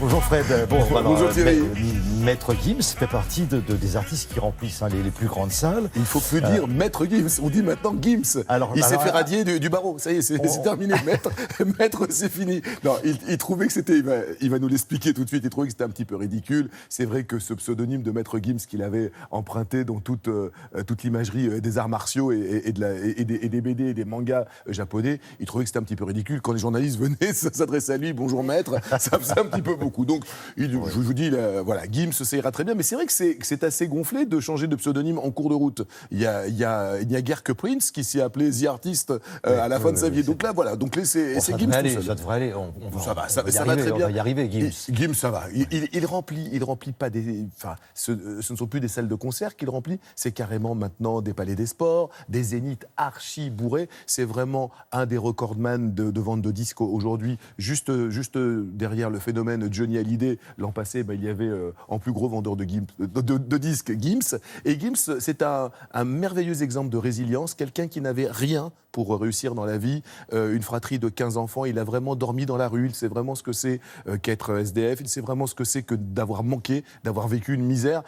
Bonjour Fred. Bonjour Thierry. Maître Gims fait partie des artistes qui remplissent les plus grandes salles. Il ne faut plus dire Maître Gims, on dit maintenant Gims. Il s'est fait radier du barreau, ça y est, c'est terminé. Maître, c'est fini. Non, il trouvait que c'était, il va nous l'expliquer tout de suite, il trouvait que c'était un petit peu ridicule. C'est vrai que ce pseudonyme de Maître Gims qu'il avait emprunté dans toute l'imagerie des arts martiaux et des BD et des mangas japonais, il trouvait que c'était un petit peu ridicule. Quand les journalistes venaient s'adresser à lui, bonjour maître, ça faisait un petit peu beaucoup. Donc, je vous dis, voilà, Gims, ça ira très bien. Mais c'est vrai que c'est assez gonflé de changer de pseudonyme en cours de route. Il n'y a guère que Prince qui s'y appelait The Artist à la fin de sa vie. Donc là, voilà. Donc là, c'est Gims tout seul. Ça devrait aller. Ça va très bien. On va y arriver, Gims. Gims, ça va. Il remplit pas des. Enfin, ce ne sont plus des salles de concert qu'il remplit. C'est carrément maintenant des palais des sports, des zéniths archi bourrés. C'est vraiment un des recordman de vente de disques aujourd'hui. Juste derrière le phénomène Johnny Hallyday, l'an passé, il y avait en plus gros vendeur de disques Gims. Et Gims, c'est un merveilleux exemple de résilience, quelqu'un qui n'avait rien pour réussir dans la vie, une fratrie de 15 enfants, il a vraiment dormi dans la rue, il sait vraiment ce que c'est qu'être SDF, il sait vraiment ce que c'est que d'avoir manqué, d'avoir vécu une misère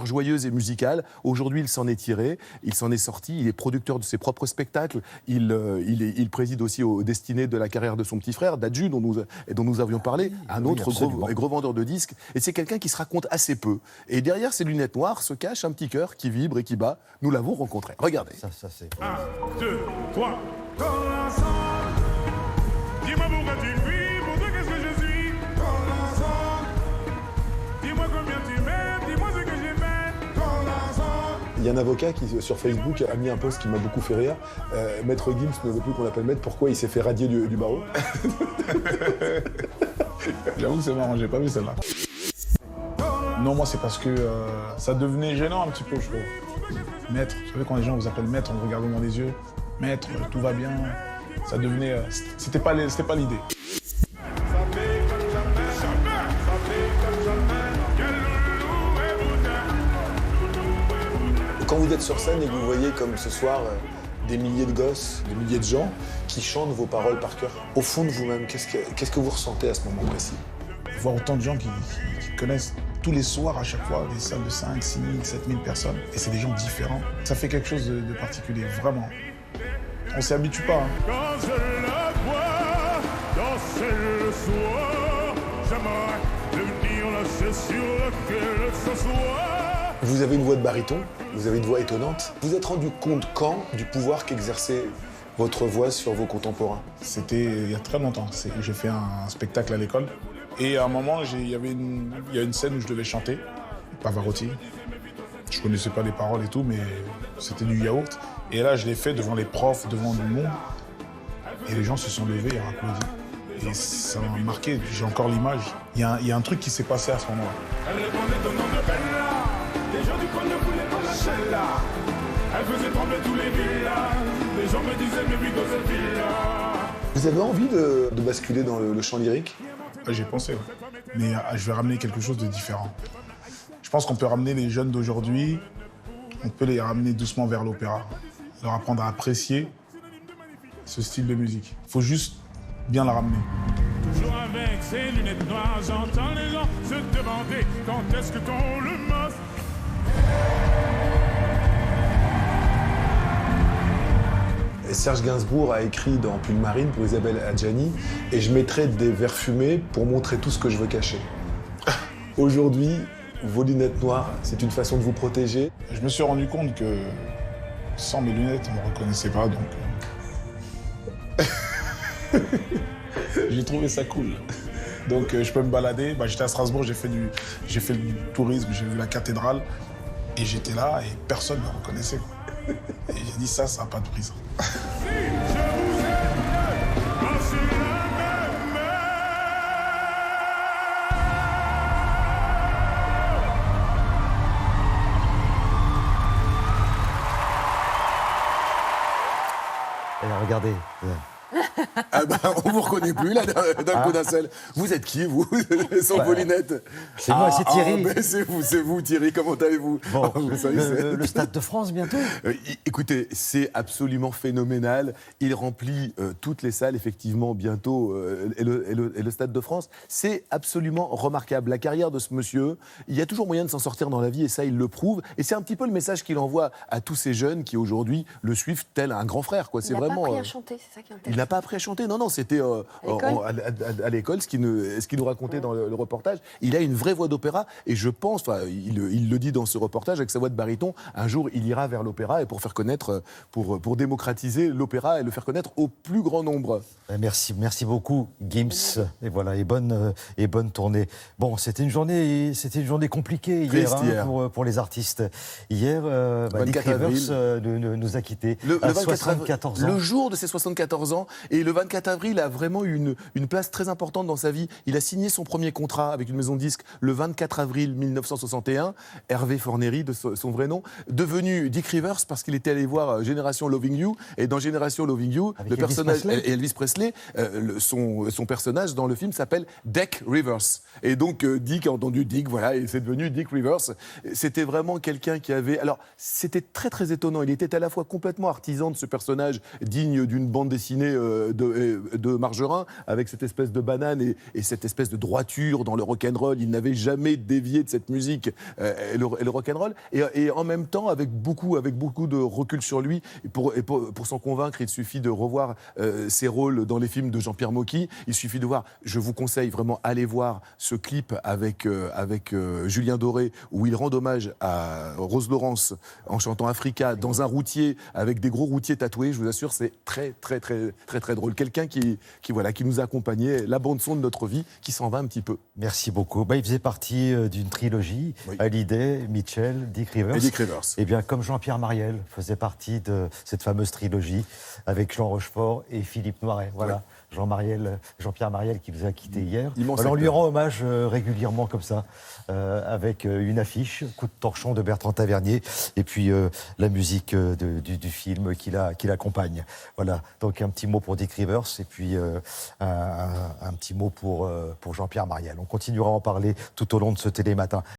joyeuse et musicale. Aujourd'hui, il s'en est tiré, il s'en est sorti, il est producteur de ses propres spectacles, il préside aussi aux destinées de la carrière de son petit frère, Dadju, dont nous avions parlé, un autre gros vendeur de disques. Et c'est quelqu'un qui se raconte assez peu. Et derrière ces lunettes noires se cache un petit cœur qui vibre et qui bat. Nous l'avons rencontré. Regardez. Ça c'est... 1, 2, 3. Dans l'ensemble, dis-moi pourquoi tu fuis, pour toi qu'est-ce que je suis. Dans l'ensemble, dis-moi combien tu m'aimes, dis-moi ce que j'ai fait. Dans l'ensemble. Il y a un avocat qui, sur Facebook, a mis un post qui m'a beaucoup fait rire. Maître Gims ne veut plus qu'on l'appelle maître. Pourquoi il s'est fait radier du barreau? J'avoue que c'est marrant, j'ai pas vu celle-là. Non, moi c'est parce que ça devenait gênant un petit peu, je trouve. Maître, vous savez quand les gens vous appellent maître, on vous regarde dans les yeux. Maître, tout va bien. Ça devenait... c'était pas l'idée. Quand vous êtes sur scène et que vous voyez comme ce soir des milliers de gosses, des milliers de gens qui chantent vos paroles par cœur, au fond de vous-même, qu'est-ce que vous ressentez à ce moment précis? Voir autant de gens qui connaissent tous les soirs à chaque fois des salles de 5, 6 000, 7 000 personnes. Et c'est des gens différents. Ça fait quelque chose de particulier, vraiment. On s'y habitue pas. Hein. Quand je la vois danser le soir, j'aimerais devenir la chaise sur laquelle elle s'assoit. Vous avez une voix de baryton, vous avez une voix étonnante. Vous vous êtes rendu compte quand du pouvoir qu'exerçait votre voix sur vos contemporains? C'était il y a très longtemps. J'ai fait un spectacle à l'école. Et à un moment, il y a une scène où je devais chanter, Pavarotti. Je connaissais pas les paroles et tout, mais c'était du yaourt. Et là, je l'ai fait devant les profs, devant le monde. Et les gens se sont levés et ont applaudi. Et ça m'a marqué, j'ai encore l'image. Il y a un truc qui s'est passé à ce moment-là. Elle répondait au nom de Bella. Les gens du coin ne voulaient pas lâcher là. Elle faisait trembler tous les villages. Les gens me disaient, mais oui, dans cette villa. Vous avez envie de basculer dans le chant lyrique? J'ai pensé, ouais. Mais je vais ramener quelque chose de différent. Je pense qu'on peut ramener les jeunes d'aujourd'hui, on peut les ramener doucement vers l'opéra, leur apprendre à apprécier ce style de musique. Il faut juste bien la ramener. Toujours avec ses lunettes noires, j'entends les gens se demander quand est-ce que ton le must. Serge Gainsbourg a écrit dans Pull Marine pour Isabelle Adjani et je mettrai des verres fumés pour montrer tout ce que je veux cacher. Aujourd'hui, vos lunettes noires, c'est une façon de vous protéger. Je me suis rendu compte que sans mes lunettes, on ne me reconnaissait pas, donc j'ai trouvé ça cool. Donc je peux me balader. J'étais à Strasbourg, j'ai fait du tourisme, j'ai vu la cathédrale et j'étais là et personne ne me reconnaissait. Et j'ai dit ça n'a pas de prix. Alors regardez, Ah bah, on vous reconnaît plus, là, d'un coup d'un seul. Vous êtes qui, vous, sans Paulinette? C'est moi, c'est Thierry. Mais c'est vous, Thierry, comment allez-vous? Bon, Vous savez, le Stade de France bientôt. Écoutez, c'est absolument phénoménal. Il remplit toutes les salles, effectivement, bientôt, et le Stade de France. C'est absolument remarquable. La carrière de ce monsieur, il y a toujours moyen de s'en sortir dans la vie, et ça, il le prouve. Et c'est un petit peu le message qu'il envoie à tous ces jeunes qui, aujourd'hui, le suivent tel un grand frère, quoi. C'est Il n'a vraiment. pas appris à chanter, c'est ça qui est intéressant. Il n'a pas appris à chanter, non, c'était à l'école, ce qu'il nous racontait dans le reportage. Il a une vraie voix d'opéra, et je pense, il le dit dans ce reportage, avec sa voix de baryton, un jour il ira vers l'opéra, et pour faire connaître, pour démocratiser l'opéra et le faire connaître au plus grand nombre. Merci beaucoup, Gims. Et voilà, et bonne tournée. Bon, c'était une journée compliquée hier, pour les artistes. Hier, Dick Rivers nous a quittés à 74 ans. Le jour de ses 74 ans, et le 24 avril a vraiment eu une place très importante dans sa vie. Il a signé son premier contrat avec une maison de disques le 24 avril 1961, Hervé Fornery, de son vrai nom, devenu Dick Rivers parce qu'il était allé voir Génération Loving You, et dans Génération Loving You, avec le personnage Elvis Presley. son personnage dans le film s'appelle Dick Rivers. Et donc Dick a entendu Dick, voilà, et c'est devenu Dick Rivers. C'était vraiment quelqu'un qui avait... Alors, c'était très très étonnant. Il était à la fois complètement artisan de ce personnage digne d'une bande dessinée de Margerin, avec cette espèce de banane et cette espèce de droiture dans le rock'n'roll. Il n'avait jamais dévié de cette musique et le rock'n'roll. Et en même temps, avec beaucoup de recul sur lui, pour s'en convaincre, il suffit de revoir ses rôles dans les films de Jean-Pierre Mocky. Il suffit de voir, je vous conseille vraiment, allez voir ce clip avec Julien Doré, où il rend hommage à Rose Laurence en chantant Africa dans un routier avec des gros routiers tatoués. Je vous assure, c'est très très très très très drôle. Quelqu'un qui nous a accompagnés, la bande son de notre vie, qui s'en va un petit peu. Merci beaucoup. Il faisait partie d'une trilogie. Oui. Hallyday, Mitchell, Dick Rivers. Et Dick Rivers. Et bien, comme Jean-Pierre Mariel faisait partie de cette fameuse trilogie avec Jean Rochefort et Philippe Noiret. Voilà. Oui. Jean-Pierre Mariel qui nous a quittés hier. On lui rend hommage régulièrement comme ça, avec une affiche, Coup de torchon de Bertrand Tavernier, et puis la musique du film qui l'accompagne. Voilà, donc un petit mot pour Dick Rivers, et puis un petit mot pour Jean-Pierre Mariel. On continuera à en parler tout au long de ce Télématin.